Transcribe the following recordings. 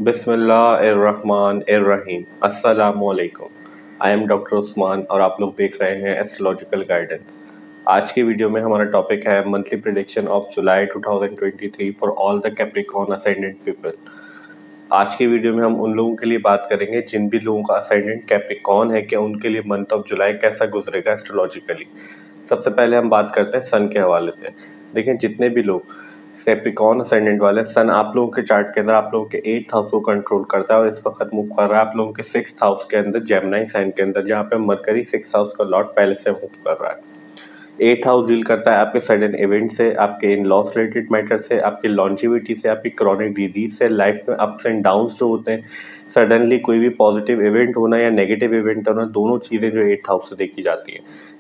बिस्मिल्लाहिर्रहमानिर्रहीम। अस्सलामुअलैकुम। I am doctor Usman और आप लोग देख रहे हैं एस्ट्रोलॉजिकल गाइडेंस। आज की वीडियो में हमारा टॉपिक है monthly prediction of July 2023 for all the Capricorn ascendant people. आज की वीडियो में हम उन लोगों के लिए बात करेंगे जिन भी लोगों का असेंडेंट कैप्रिकॉर्न है कि उनके लिए मंथ ऑफ जुलाई कैसा गुजरेगा एस्ट्रोलॉजिकली। सबसे पहले हम बात करते हैं सन के हवाले से। देखिए, जितने भी लोग कैप्रिकॉर्न असेंडेंट वाले, सन आप लोगों के चार्ट के अंदर आप लोगों के 8th हाउस को कंट्रोल करता है और इस वक्त मूव कर रहा है आप लोगों के 6th हाउस के अंदर, जेमिनी साइन के अंदर, जहाँ पे मरकरी 6th हाउस का लॉर्ड पहले से मूव कर रहा है। 8th हाउस डील करता है आपके सडन इवेंट से, आपके इन लॉस रिलेटेड मैटर से, आपकी लॉन्जिविटी से, आपकी क्रॉनिक डिजीज से, लाइफ में अप्स एंड डाउन्स जो होते हैं, सडनली कोई भी पॉजिटिव इवेंट होना या नेगेटिव इवेंट होना, दोनों चीज़ें जो 8th हाउस से देखी जाती है।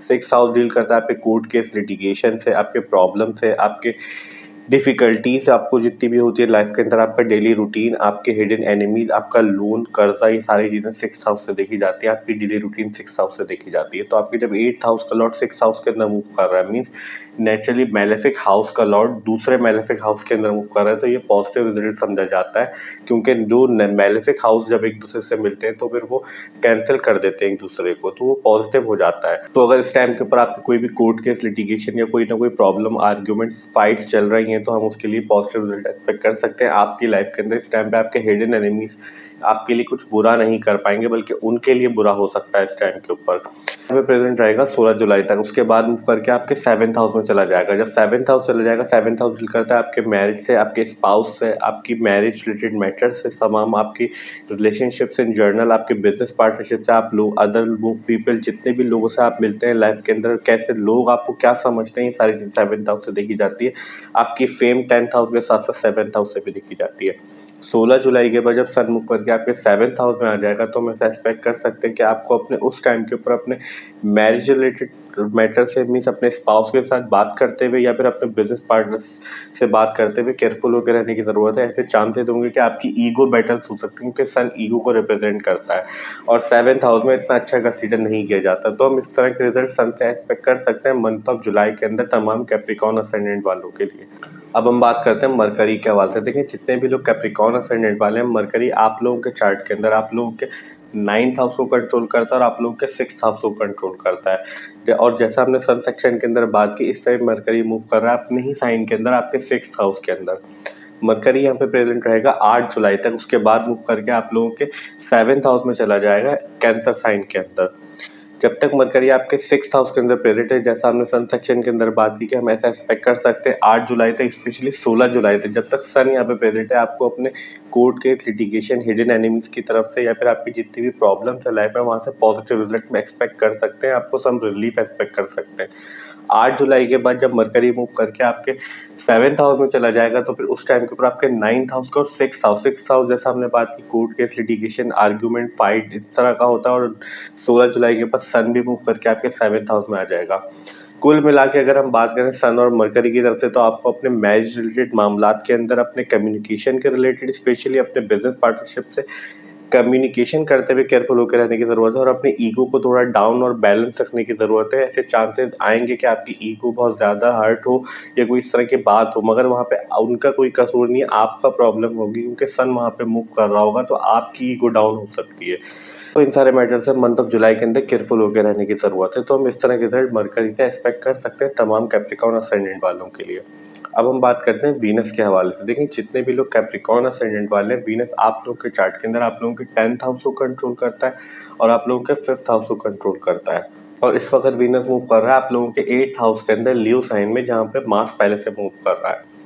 6th हाउस डील करता है आपके कोर्ट केस लिटिगेशन से, आपके प्रॉब्लम से, आपके डिफ़िकल्टीज़ आपको जितनी भी होती है लाइफ के अंदर, आपका डेली रूटीन, आपके हिडन एनिमीज, आपका लोन, कर्जा, ये सारी चीज़ें 6th हाउस से देखी जाती है। आपकी डेली रूटीन 6th हाउस से देखी जाती है। तो आपकी जब 8th हाउस का लॉर्ड 6th हाउस के अंदर मूव कर रहा है, मीन्स नेचुरली मेलेफिक हाउस का लॉर्ड दूसरे मेलेफिक हाउस के अंदर मूव कर रहा है, तो ये पॉजिटिव रिजल्ट समझा जाता है, क्योंकि जो मेलेफिक हाउस जब एक दूसरे से मिलते हैं तो फिर वो कैंसिल कर देते हैं एक दूसरे को, तो वो पॉजिटिव हो जाता है। तो अगर इस टाइम के ऊपर आपके कोई भी कोर्ट केस लिटिगेशन या कोई ना कोई प्रॉब्लम, आर्ग्यूमेंट्स, फाइट्स चल रही हैं, तो हम उसके लिए पॉजिटिव रिजल्ट एक्सपेक्ट कर सकते हैं। आपकी लाइफ के अंदर इस टाइम पे आपके हिडन एनिमीज आपके लिए कुछ बुरा नहीं कर पाएंगे, बल्कि उनके लिए बुरा हो सकता है इस टाइम के ऊपर। प्रेजेंट रहेगा 16 जुलाई तक। उसके बाद मूव करके आपके 7th हाउस में चला जाएगा। जब 7th हाउस चला जाएगा, 7th हाउस डील करता है आपके मैरिज से, आपके स्पाउस से, आपकी मैरिज रिलेटेड मैटर्स से, तमाम आपकी रिलेशनशिप्स इन जर्नल, आपके बिजनेस पार्टनरशिप से, आप लोग अदर पीपल, जितने भी लोगों से आप मिलते हैं लाइफ के अंदर, कैसे लोग आपको क्या समझते हैं, ये सारी चीज़ 7th हाउस से देखी जाती है। आपकी फेम 10th हाउस के साथ साथ 7th हाउस से भी देखी जाती है। 16 जुलाई के बाद जब सन मूव करके आपके 7th हाउस में आ जाएगा, तो हम ऐसा एक्सपेक्ट कर सकते हैं कि आपको अपने उस टाइम के ऊपर अपने मैरिज रिलेटेड मैटर से, मीन्स अपने स्पाउस के साथ बात करते हुए या फिर अपने बिजनेस पार्टनर से बात करते हुए केयरफुल होकर रहने की ज़रूरत है। ऐसे चांसेस होंगे कि आपकी ईगो बैटल्स हो सकती हैं, क्योंकि सन ईगो को रिप्रेजेंट करता है और 7th हाउस में इतना अच्छा कंसीडर नहीं किया जाता। तो हम इस तरह के रिजल्ट सन से एक्सपेक्ट कर सकते हैं मंथ ऑफ जुलाई के अंदर तमाम कैप्रिकॉर्न असेंडेंट वालों के लिए। अब हम बात करते हैं मरकरी के हवाले से। देखिए, जितने भी लोग कैप्रिकॉर्न असेंडेंट वाले हैं, मरकरी आप लोगों के चार्ट के अंदर आप लोगों के 9th हाउस को कंट्रोल करता है और आप लोगों के 6th हाउस को कंट्रोल करता है। और जैसा हमने सन सेक्शन के अंदर बात की, इस टाइम मरकरी मूव कर रहा है अपने ही साइन के अंदर, आपके 6th हाउस के अंदर। मरकरी यहाँ पे प्रेजेंट रहेगा 8 जुलाई तक। उसके बाद मूव करके आप लोगों के 7th हाउस में चला जाएगा, कैंसर साइन के अंदर। जब तक मरकरी आपके 6th हाउस के अंदर प्रेजेंट है, जैसा हमने सन सेक्शन के अंदर बात की कि हम ऐसा एक्सपेक्ट कर सकते हैं 8 जुलाई तक, स्पेशली 16 जुलाई तक, जब तक सन यहाँ पे प्रेजेंट है, आपको अपने court case litigation, hidden enemies की तरफ से या फिर आपकी जितनी भी प्रॉब्लम्स है लाइफ में, वहाँ से पॉजिटिव रिजल्ट में एक्सपेक्ट कर सकते हैं, आपको सम रिलीफ एक्सपेक्ट कर सकते हैं। 8 जुलाई के बाद जब मरकरी मूव करके आपके 7th हाउस में चला जाएगा, तो फिर उस टाइम के ऊपर आपके 9th हाउस का और 6th हाउस जैसा हमने बात की, court case litigation, argument, fight, इस तरह का होता है। और 16 जुलाई के बाद सन भी मूव करके आपके 7th हाउस में आ जाएगा। कुल मिला के अगर हम बात करें सन और मरकरी की तरफ से, तो आपको अपने मैरिज रिलेटेड मामलात के अंदर, अपने कम्युनिकेशन के रिलेटेड, स्पेशली अपने बिजनेस पार्टनरशिप से कम्युनिकेशन करते हुए केयरफुल होकर रहने की ज़रूरत है और अपने ईगो को थोड़ा डाउन और बैलेंस रखने की ज़रूरत है। ऐसे चांसेस आएंगे कि आपकी ईगो बहुत ज़्यादा हर्ट हो या कोई इस तरह की बात हो, मगर वहाँ पे उनका कोई कसूर नहीं है, आपका प्रॉब्लम होगी, क्योंकि सन वहाँ पे मूव कर रहा होगा, तो आपकी ईगो डाउन हो सकती है। तो इन सारे मैटर से मंथ ऑफ जुलाई के अंदर केयरफुल होकर रहने की ज़रूरत है। तो हम इस तरह के रिजल्ट मरकरी से एक्सपेक्ट कर सकते हैं तमाम कैप्रिकॉर्न असेंडेंट वालों के लिए। अब हम बात करते हैं वीनस के हवाले से। देखिए, जितने भी लोग कैप्रिकॉर्न असेंडेंट वाले हैं, वीनस आप लोगों के चार्ट के अंदर आप लोगों के 10th हाउस को कंट्रोल करता है और आप लोगों के 5th हाउस को कंट्रोल करता है। और इस वक्त वीनस मूव कर रहा है आप लोगों के 8th हाउस के अंदर, लियो साइन में, जहाँ पे मार्स पहले से मूव कर रहा है।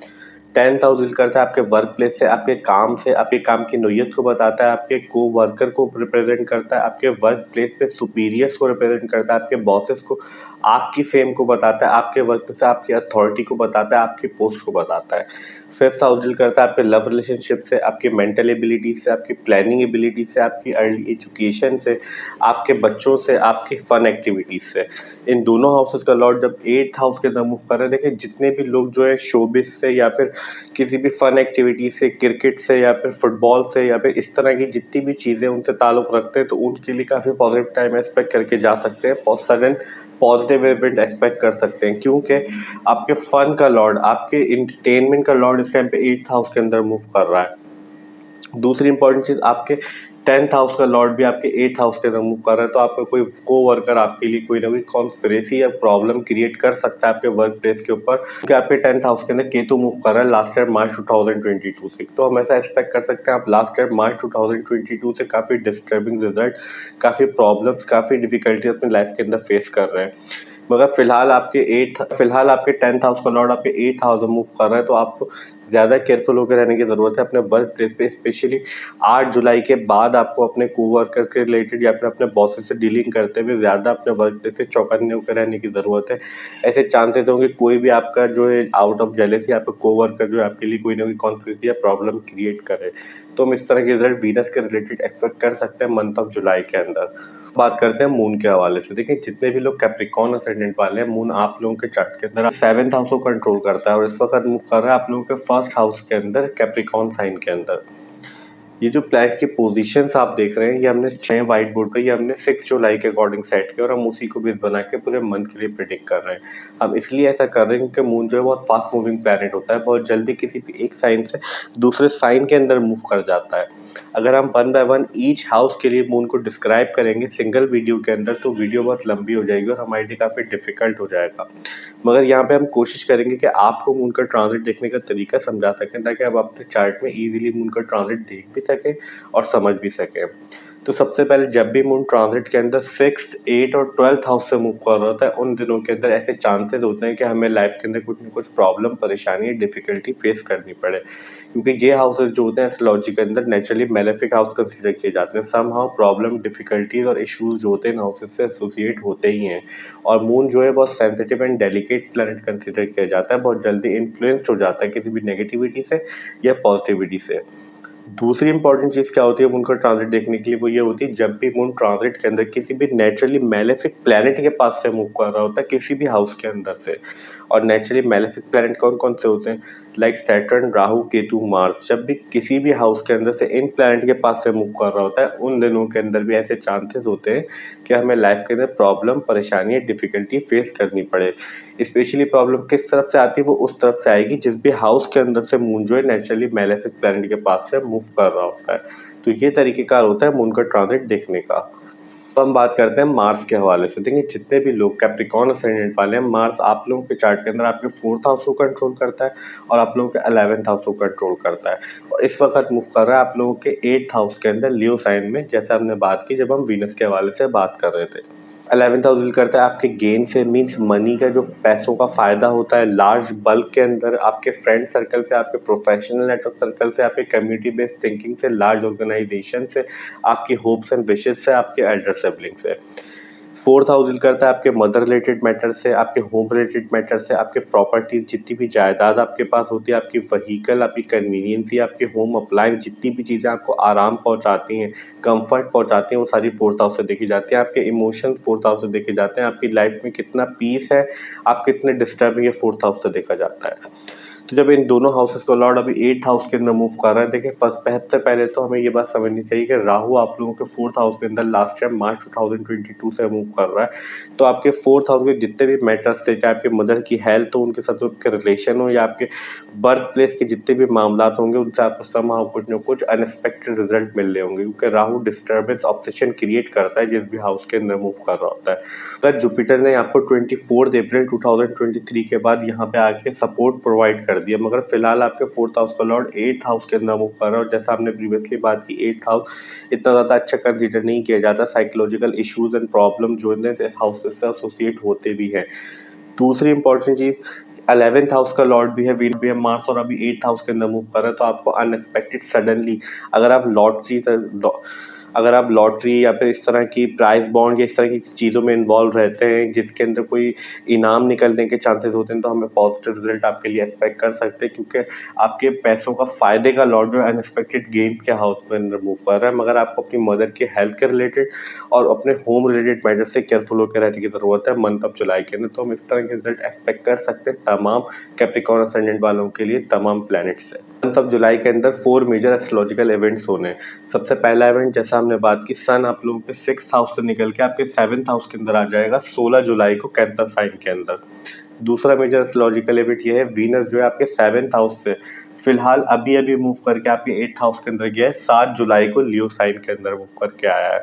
10th हाउस डील करता है आपके वर्क प्लेस से, आपके काम से, आपके काम की नोयत को बताता है, आपके को वर्कर को रिप्रेजेंट करता है, आपके वर्क प्लेस पे सुपीरियर्स को रिप्रेजेंट करता है, आपके बॉसेस को, आपकी फेम को बताता है, आपके वर्क प्लेस से आपकी अथॉरिटी को बताता है, आपकी पोस्ट को बताता है। 5th हाउस डील करता है आपके लव रिलेशनशिप से, आपकी मेंटल एबिलिटी से, आपकी प्लानिंग एबिलिटी से, आपकी अर्ली एजुकेशन से, आपके बच्चों से, आपकी फन एक्टिविटीज से। इन दोनों हाउसेस का लॉर्ड जब 8th हाउस के अंदर मूव कर रहे हैं, देखिए जितने भी लोग जो है शोबिस से या फिर किसी भी फन एक्टिविटी से, क्रिकेट से या फिर फुटबॉल से या फिर इस तरह की जितनी भी चीज़ें उनसे ताल्लुक़ रखते हैं, तो उनके लिए काफ़ी पॉजिटिव टाइम एक्सपेक्ट करके जा सकते हैं। सडन पॉजिटिव इवेंट एक्सपेक्ट कर सकते हैं, क्योंकि आपके फन का लॉर्ड, आपके इंटरटेनमेंट का लॉर्ड इस टाइम पे 8th हाउस के अंदर मूव कर रहा है। दूसरी इंपॉर्टेंट चीज़, आपके 10th हाउस का लॉर्ड भी आपके 8th हाउस के अंदर मूव कर रहा है, तो आपका कोई कोवर्कर आपके लिए कोई ना कोई कॉन्स्पिरेसी या प्रॉब्लम क्रिएट कर सकता है आपके वर्क प्लेस के ऊपर, क्योंकि आपके 10th हाउस के अंदर केतु मूव कर रहा है लास्ट ईयर मार्च 2022 से। तो हम ऐसा एक्सपेक्ट कर सकते हैं आप लास्ट ईयर मार्च 2022 से काफ़ी डिस्टर्बिंग रिजल्ट, काफ़ी प्रॉब्लम्स, काफ़ी डिफिकल्टी अपनी लाइफ के अंदर फेस कर रहे हैं। मगर फिलहाल आपके 10th हाउस का लॉर्ड आपके 8th हाउस में मूव कर रहा है, तो आपको ज़्यादा केयरफुल होकर रहने की ज़रूरत है अपने वर्क प्लेस पे। स्पेशली 8 जुलाई के बाद आपको अपने कोवर्कर के रिलेटेड या फिर अपने बॉसेस से डीलिंग करते हुए ज़्यादा अपने वर्क प्लेस पे चौकन्ने होकर रहने की ज़रूरत है। ऐसे चांसेस होंगे कोई भी आपका जो है आउट ऑफ जेलेसी आपका कोवर्कर जो है आपके लिए कोई ना कोई कॉन्फ्लिक्ट या प्रॉब्लम क्रिएट करे। तो हम इस तरह के रिजल्ट वीनस के रिलेटेड एक्सपेक्ट कर सकते हैं मंथ ऑफ जुलाई के अंदर। बात करते हैं मून के हवाले से। देखिए, जितने भी लोग कैप्रिकॉर्न असेंडेंट वाले हैं, मून आप लोगों के चार्ट के अंदर 7th हाउस को कंट्रोल करता है और इस वक्त मूव कर रहा है आप लोगों के 1st हाउस के अंदर कैप्रिकॉर्न साइन के अंदर। ये जो प्लैनेट की पोजीशंस आप देख रहे हैं, ये हमने 6 व्हाइट बोर्ड पे, ये हमने 6 जुलाई के अकॉर्डिंग सेट किया और हम उसी को बेस बना के पूरे मंथ के लिए प्रिडिक्ट कर रहे हैं। हम इसलिए ऐसा कर रहे हैं क्योंकि मून जो है बहुत फास्ट मूविंग प्लैनेट होता है, बहुत जल्दी किसी भी एक साइन से दूसरे साइन के अंदर मूव कर जाता है। अगर हम 1 बाय 1 ईच हाउस के लिए मून को डिस्क्राइब करेंगे सिंगल वीडियो के अंदर, तो वीडियो बहुत लंबी हो जाएगी और हमारे लिए काफ़ी डिफिकल्ट हो जाएगा। मगर यहाँ पे हम कोशिश करेंगे कि आपको मून का ट्रांजिट देखने का तरीका समझा सकें, ताकि आप अपने चार्ट में इजीली मून का ट्रांजिट देख भी सकें और समझ भी सकें। तो सबसे पहले, जब भी मून ट्रांजिट के अंदर 6th, 8th और 12th हाउस से मूव कर रहा होता है, उन दिनों के अंदर ऐसे चांसेस होते हैं कि हमें लाइफ के अंदर कुछ न कुछ प्रॉब्लम, परेशानी, डिफिकल्टी फेस करनी पड़े, क्योंकि ये हाउसेस जो होते हैं एस्ट्रोलॉजी के अंदर नेचुरली मैलेफिक हाउस कंसीडर किए जाते हैं। सम हाउ प्रॉब्लम, डिफिकल्टीज और इश्यूज जो होते हैं इन हाउसेस से एसोसिएट होते ही हैं। और मून जो है बहुत sensitive and delicate planet consider किया जाता है, बहुत जल्दी इन्फ्लुएंस्ड हो जाता है किसी भी नेगेटिविटी से या पॉजिटिविटी से। दूसरी इंपॉर्टेंट चीज़ क्या होती है मून का ट्रांजिट देखने के लिए, वो ये होती है जब भी मून ट्रांजिट के अंदर किसी भी नेचुरली मैलेफिक प्लैनेट के पास से मूव कर रहा होता है, किसी भी हाउस के अंदर से। और नेचुरली मैलेफिक प्लैनेट कौन कौन से होते हैं, like Saturn, Rahu, Ketu, Mars. जब भी किसी भी हाउस के अंदर से इन प्लैनेट के पास से मूव कर रहा होता है, उन दिनों के अंदर भी ऐसे चांसेस होते हैं कि हमें लाइफ के अंदर प्रॉब्लम, परेशानी, डिफिकल्टी फेस करनी पड़े। स्पेशली प्रॉब्लम किस तरफ से आती है, वो उस तरफ से आएगी जिस भी हाउस के अंदर से मून जो है नेचुरली मैलेफिक प्लैनेट के पास से मूव कर रहा होता है। तो ये तरीकेकार होता है मून का ट्रांजिट देखने का। अब हम बात करते हैं मार्स के हवाले से। देखिए, जितने भी लोग कैप्रिकॉर्न असेंडेंट वाले हैं, मार्स आप लोगों के चार्ट के अंदर आपके 4th हाउस को कंट्रोल करता है और आप लोगों के 11th हाउस को कंट्रोल करता है। और इस वक्त मूव कर रहा है आप लोगों के 8th हाउस के अंदर लियो साइन में, जैसे हमने बात की जब हम वीनस के हवाले से बात कर रहे थे। 11th हाउस डील करता है आपके गेन से, मीन्स मनी का जो पैसों का फ़ायदा होता है लार्ज बल्क के अंदर, आपके फ्रेंड सर्कल से, आपके प्रोफेशनल नेटवर्क सर्कल से, आपके कम्युनिटी बेस्ड थिंकिंग से, लार्ज ऑर्गेनाइजेशन से, आपकी होप्स एंड विशेज से, आपके एल्डर सिबलिंग से। 4th हाउस डील करता है आपके मदर रिलेटेड मैटर से, आपके होम रिलेटेड मैटर से, आपके प्रॉपर्टीज, जितनी भी जायदाद आपके पास होती है, आपकी व्हीकल, आपकी कन्वीनियंस, आपके होम अप्लायंस, जितनी भी चीज़ें आपको आराम पहुंचाती हैं, कंफर्ट पहुंचाती हैं, वो सारी 4th हाउस से देखी जाती है। आपके इमोशंस 4th हाउस से देखे जाते हैं। आपकी लाइफ में कितना पीस है, आप कितने डिस्टर्ब है, ये 4th हाउस से देखा जाता है। तो जब इन दोनों हाउसेस का लॉर्ड अभी 8th हाउस के अंदर मूव कर रहा है, देखिए सबसे पहले तो हमें ये बात समझनी चाहिए कि राहु आप लोगों के 4th हाउस के अंदर लास्ट ईयर मार्च 2022 से मूव कर रहा है। तो आपके 4th हाउस में जितने भी मैटर्स थे, चाहे आपके मदर की हेल्थ हो, उनके साथ उनके रिलेशन हो, या आपके बर्थ प्लेस के जितने भी मामला होंगे, उनसे आपको समहाउ कुछ न कुछ अनएक्सपेक्टेड रिजल्ट मिल रहे होंगे, क्योंकि राहु डिस्टर्बेंस, ऑब्सेशन क्रिएट करता है जिस भी हाउस के अंदर मूव कर रहा होता है। अगर जुपिटर ने आपको 24 अप्रैल 2023 के बाद यहाँ पे आके सपोर्ट प्रोवाइड कर दिया, मगर फिलहाल आपके 4th हाउस का लॉर्ड 8th हाउस के अंदर मूव कर रहा है। और जैसा हमने प्रीवियसली बात की, 8th हाउस इतना ज़्यादा अच्छा कंसीडर नहीं किया जाता। साइकोलॉजिकल इश्यूज एंड प्रॉब्लम जो है इस हाउस से एसोसिएट होते भी हैं। दूसरी इंपॉर्टेंट चीज़, 11th हाउस का लॉर्ड भी है, वीन भी है, मार्स, और अभी 8th हाउस के अंदर मूव कर रहा है। तो आपको अनएक्सपेक्टेड सडनली अगर आप लॉटरी या फिर इस तरह की प्राइज बॉन्ड या इस तरह की चीज़ों में इन्वॉल्व रहते हैं जिसके अंदर कोई इनाम निकलने के चांसेस होते हैं, तो हमें पॉजिटिव रिजल्ट आपके लिए एक्सपेक्ट कर सकते हैं, क्योंकि आपके पैसों का फ़ायदे का लॉट जो है अनएक्सपेक्टेड गेन के हाउस के अंदर मूव कर रहा है। मगर आपको अपनी मदर के हेल्थ के रिलेटेड और अपने होम रिलेटेड मैटर से केयरफुल होकर रहने की ज़रूरत है मंथ ऑफ जुलाई के अंदर। तो हम इस तरह के रिजल्ट एक्सपेक्ट कर सकते हैं तमाम कैप्रिकॉर्न असेंडेंट वालों के लिए, तमाम प्लैनेट से। मंथ ऑफ जुलाई के अंदर 4 मेजर एस्ट्रोलॉजिकल इवेंट्स होने हैं। सबसे पहला इवेंट, जैसा हमने बात की, सन आप लोगों के 6th हाउस से निकल के आपके 7th हाउस के अंदर आ जाएगा 16 जुलाई को कैंसर साइन के अंदर। दूसरा मेजर एस्ट्रोलॉजिकल इवेंट ये है, वीनस जो है आपके 7th हाउस से फिलहाल अभी अभी मूव करके आपके 8th हाउस के अंदर गया है, 7 जुलाई को लियो साइन के अंदर मूव करके आया है।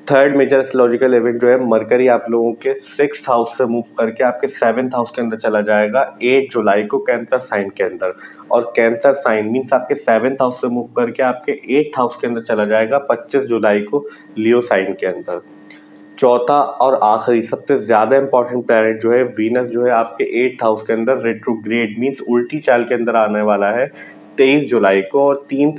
थर्ड मेजर एस्ट्रोलॉजिकल इवेंट जो है मरकरी आप लोगों के 6th हाउस से मूव करके आपके 7th हाउस के अंदर चला जाएगा 8 जुलाई को कैंसर साइन के अंदर, और कैंसर साइन मीन्स आपके 7th हाउस से मूव करके आपके 8th हाउस के अंदर चला जाएगा 25 जुलाई को लियो साइन के अंदर। चौथा और आखिरी सबसे ज्यादा इंपॉर्टेंट प्लैनेट जो है वीनस जो है आपके 8th हाउस के अंदर रेट्रोग्रेड मीन्स उल्टी चाल के अंदर आने वाला है 23 जुलाई को, और 3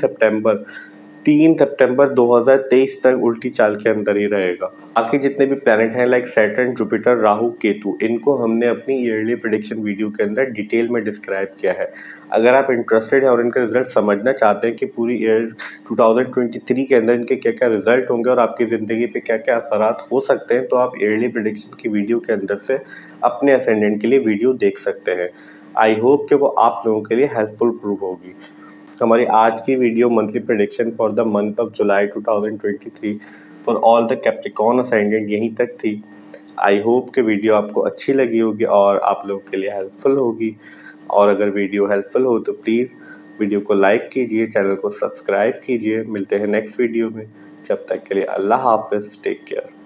सितंबर 2023 तक उल्टी चाल के अंदर ही रहेगा। बाकी जितने भी प्लैनेट हैं like Saturn, Jupiter, Rahu, Ketu, इनको हमने अपनी ईयरली प्रेडिक्शन वीडियो के अंदर डिटेल में डिस्क्राइब किया है। अगर आप इंटरेस्टेड हैं और इनका रिजल्ट समझना चाहते हैं कि पूरी ईयर 2023 के अंदर इनके क्या क्या रिजल्ट होंगे और आपकी ज़िंदगी पे क्या क्या असरात हो सकते हैं, तो आप ईयरली प्रेडिक्शन की वीडियो के अंदर से अपने असेंडेंट के लिए वीडियो देख सकते हैं। आई होप कि वो आप लोगों के लिए हेल्पफुल प्रूव होगी। हमारी आज की video monthly prediction for the month of July 2023 for all the Capricorn ascendant यहीं तक थी। आई होप कि वीडियो आपको अच्छी लगी होगी और आप लोगों के लिए हेल्पफुल होगी, और अगर वीडियो हेल्पफुल हो तो प्लीज़ वीडियो को लाइक कीजिए, चैनल को सब्सक्राइब कीजिए। मिलते हैं नेक्स्ट वीडियो में, जब तक के लिए अल्लाह हाफिज़, टेक केयर।